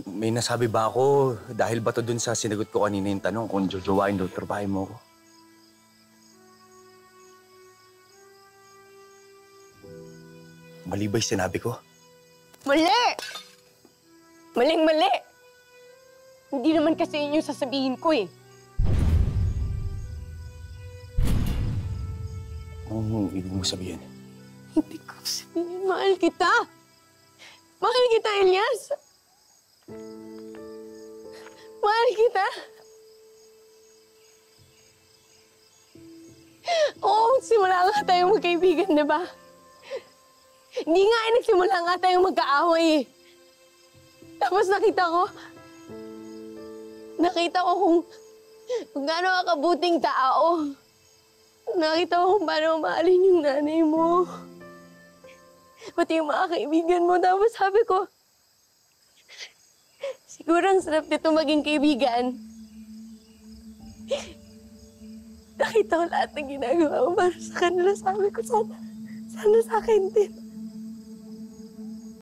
May nasabi ba ako dahil ba to dun sa sinagot ko kanina yung tanong kung jojowain daw trabahin mo ko? Mali ba yung sinabi ko? Mali! Maling-mali! Hindi naman kasi yun yung sasabihin ko eh. Anong ibig mo sabihin? Hindi ko sabihin, mahal kita! Mahal kita, Elias! Mahal kita! Oo, simula nga tayong magkaibigan, di ba? Hindi nga nagsimula nga tayong magkaaway eh. Tapos nakita ko kung gaano ka kabuting tao. Nakita ko kung paano mahalin yung nanay mo. Pati yung mga kaibigan mo. Tapos sabi ko, siguro ang sarap nito maging kaibigan. Nakita ko lahat ng ginagawa mo para sa kanila. Sabi ko, sana sa akin din.